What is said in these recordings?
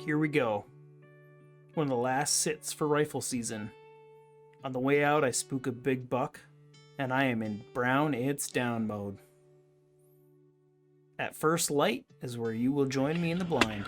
here we go. One of the last sits for rifle season. On the way out, I spook a big buck, and I am in brown it's down mode. At first light is where you will join me in the blind.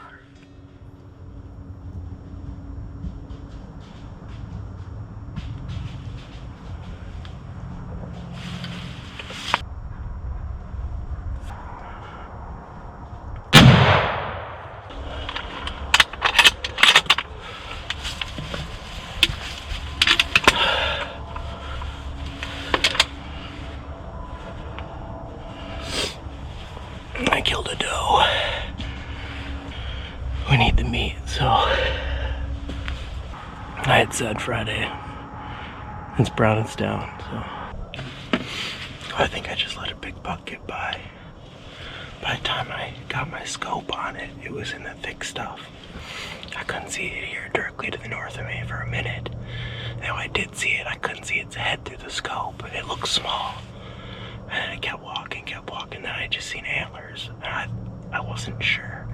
I killed a doe. We need the meat, so I had said Friday. It's brown, it's down, so I think I just let a big buck get by. By the time I got my scope on it, it was in the thick stuff. I couldn't see it here directly to the north of me for a minute. Now I did see it, I couldn't see its head through the scope. It looked small. And I kept walking, then I just seen antlers, and I wasn't sure.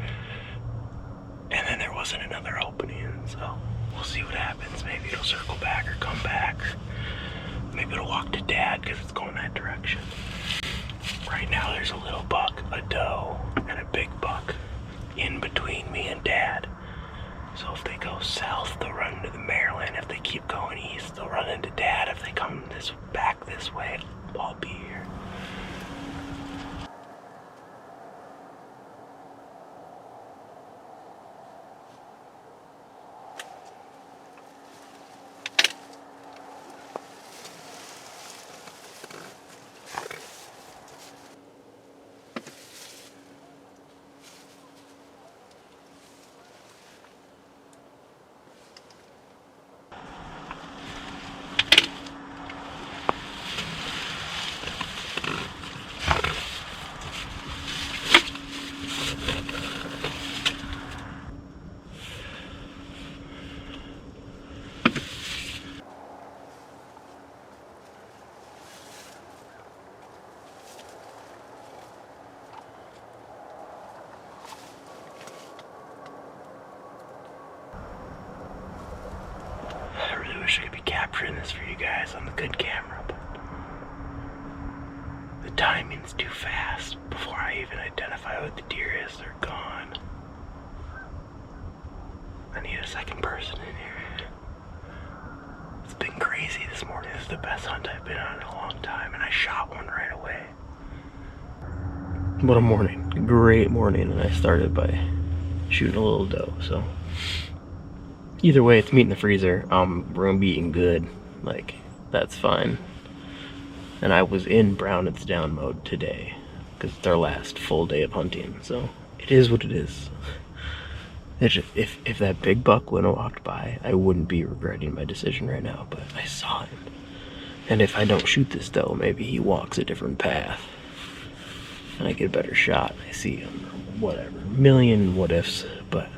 And then there wasn't another opening, so we'll see what happens. Maybe it'll circle back or come back, or maybe it'll walk to Dad because it's going that direction. Right now there's a little buck, a doe, and a big buck in between me and Dad. So if they go south, they'll run into the Maryland. If they keep going east, they'll run into Dad. If they come back this way, I'll be here. I wish I could be capturing this for you guys on the good camera, but the timing's too fast. Before I even identify what the deer is, they're gone. I need a second person in here. It's been crazy this morning. This is the best hunt I've been on in a long time, and I shot one right away. What a morning. Great morning, and I started by shooting a little doe, so either way, it's meat in the freezer. We're gonna be eating good. Like, that's fine. And I was in brown it's down mode today because it's our last full day of hunting. So it is what it is. It's just, if that big buck wouldn't have walked by, I wouldn't be regretting my decision right now. But I saw him, and if I don't shoot this doe, maybe he walks a different path, and I get a better shot. I see him. Whatever. Million what ifs, but.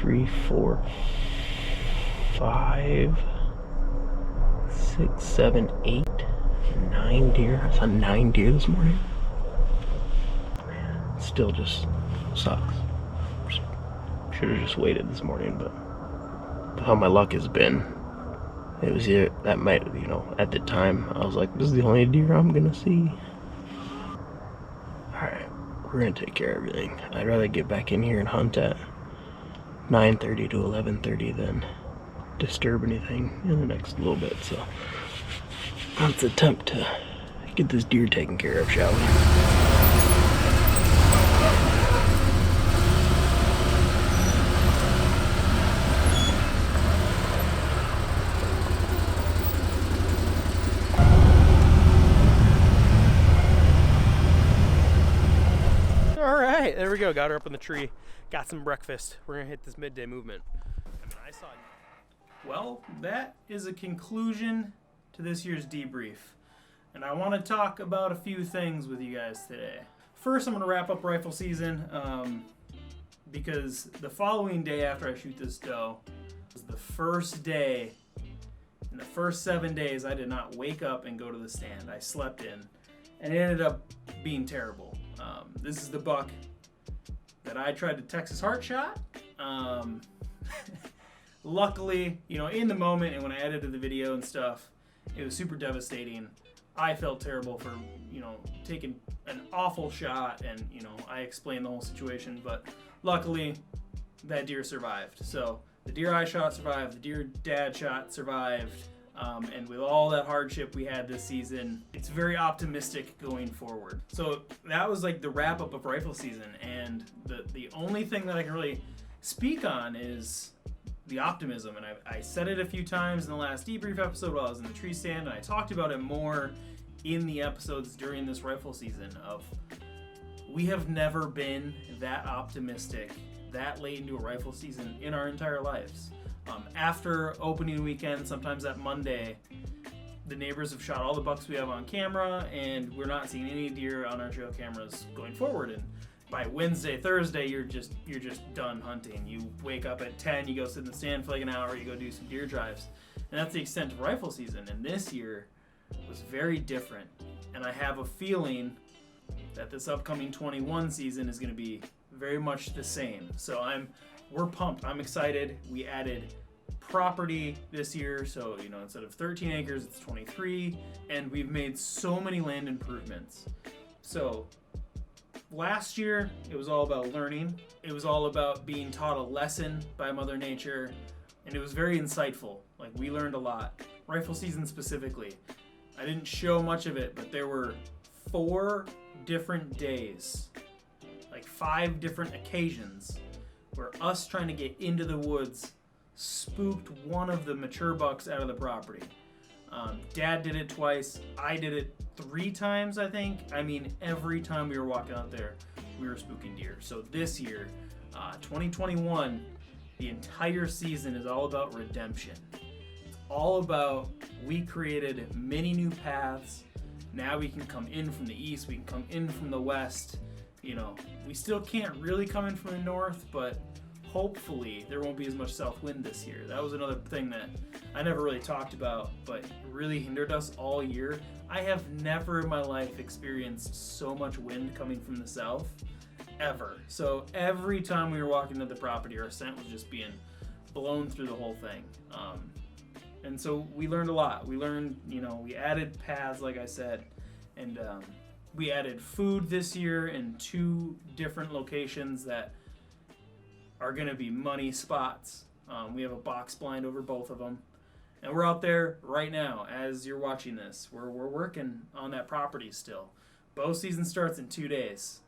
3, 4, 5, 6, 7, 8, 9 deer. I saw 9 deer this morning. Man, it still just sucks. Should have just waited this morning, but how my luck has been, it was here. That might, at the time, I was like, this is the only deer I'm gonna see. Alright, we're gonna take care of everything. I'd rather get back in here and hunt at 9:30 to 11:30 than disturb anything in the next little bit, so let's attempt to get this deer taken care of, shall we? Alright, there we go. Got her up in the tree. Got some breakfast. We're gonna hit this midday movement. Well, that is a conclusion to this year's debrief. And I want to talk about a few things with you guys today. First, I'm going to wrap up rifle season because the following day after I shoot this doe was the first day. In the first 7 days, I did not wake up and go to the stand. I slept in, and it ended up being terrible. This is the buck that I tried to Texas heart shot. Luckily, in the moment and when I edited the video and stuff, it was super devastating. I felt terrible for, taking an awful shot, and, I explained the whole situation, but luckily that deer survived. So the deer I shot survived, the deer Dad shot survived, and with all that hardship we had this season, it's very optimistic going forward. So that was like the wrap up of rifle season, and the only thing that I can really speak on is the optimism. And I said it a few times in the last debrief episode while I was in the tree stand, and I talked about it more in the episodes during this rifle season of we have never been that optimistic that late into a rifle season in our entire lives. After opening weekend, sometimes that Monday, the neighbors have shot all the bucks we have on camera, and we're not seeing any deer on our trail cameras going forward. And by Wednesday, Thursday, you're just done hunting. You wake up at 10, you go sit in the stand for like an hour, you go do some deer drives, and that's the extent of rifle season. And this year was very different, and I have a feeling that this upcoming 21 season is going to be very much the same. So we're pumped. I'm excited. We added property this year, so instead of 13 acres, it's 23, and we've made so many land improvements. So last year, it was all about learning. It was all about being taught a lesson by Mother Nature, and it was very insightful. Like, we learned a lot. Rifle season specifically. I didn't show much of it, but there were 4 different days, like 5 different occasions, where us trying to get into the woods spooked one of the mature bucks out of the property. Dad did it twice. I did it 3 times, I think. I mean, every time we were walking out there, we were spooking deer. So this year, 2021, the entire season is all about redemption. It's all about, we created many new paths. Now we can come in from the east, we can come in from the west. We still can't really come in from the north, but hopefully there won't be as much south wind this year. That was another thing that I never really talked about, but really hindered us all year. I have never in my life experienced so much wind coming from the south, ever. So every time we were walking to the property, our scent was just being blown through the whole thing. And so we learned a lot. We learned, we added paths, like I said, and we added food this year in 2 different locations that are going to be money spots. We have a box blind over both of them, and we're out there right now as you're watching this. We're working on that property still. Bow season starts in 2 days.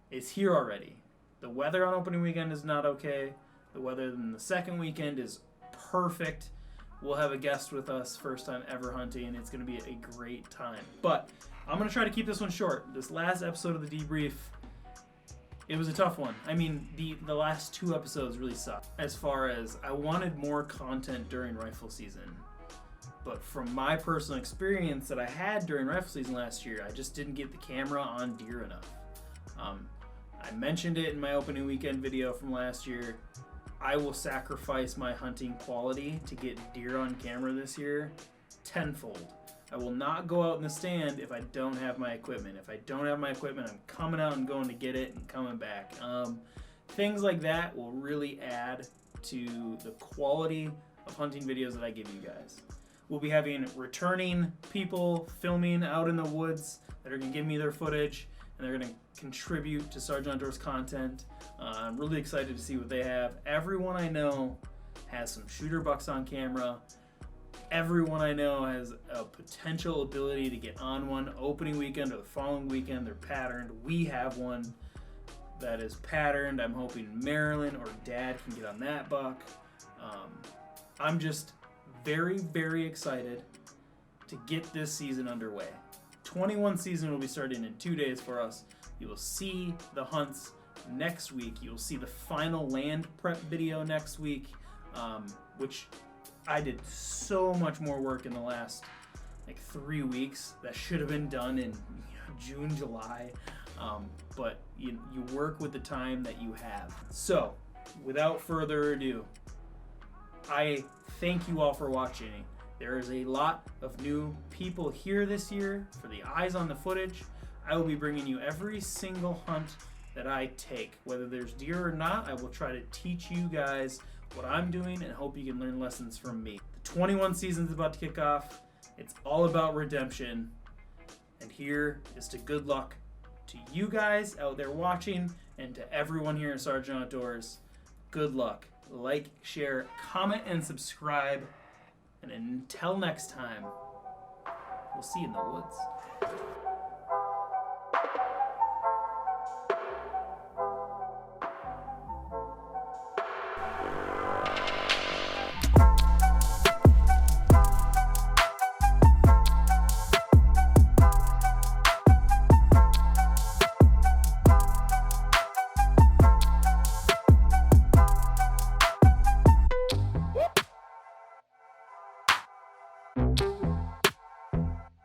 It's here already. The weather on opening weekend is not okay. The weather in the second weekend is perfect. We'll have a guest with us, first time ever hunting. It's going to be a great time. But I'm going to try to keep this one short. This last episode of the debrief, it was a tough one. I mean, the last 2 episodes really sucked. As far as I wanted more content during rifle season. But from my personal experience that I had during rifle season last year, I just didn't get the camera on deer enough. I mentioned it in my opening weekend video from last year. I will sacrifice my hunting quality to get deer on camera this year tenfold. I will not go out in the stand if I don't have my equipment. If I don't have my equipment, I'm coming out and going to get it and coming back. Things like that will really add to the quality of hunting videos that I give you guys. We'll be having returning people filming out in the woods that are going to give me their footage, and they're going to contribute to Sgtoutdoors content. I'm really excited to see what they have. Everyone I know has some shooter bucks on camera. Everyone I know has a potential ability to get on one opening weekend or the following weekend. They're patterned. We have one that is patterned. I'm hoping Marilyn or Dad can get on that buck. I'm just very, very excited to get this season underway. 21 season will be starting in 2 days for us. You will see the hunts next week. You'll see the final land prep video next week, which I did so much more work in the last 3 weeks that should have been done in June, July. But you work with the time that you have. So without further ado, I thank you all for watching. There is a lot of new people here this year for the eyes on the footage. I will be bringing you every single hunt that I take. Whether there's deer or not, I will try to teach you guys what I'm doing and hope you can learn lessons from me. The 21 season is about to kick off. It's all about redemption. And here is to good luck to you guys out there watching and to everyone here in Sgt Outdoors. Good luck. Like, share, comment, and subscribe. And until next time, we'll see you in the woods.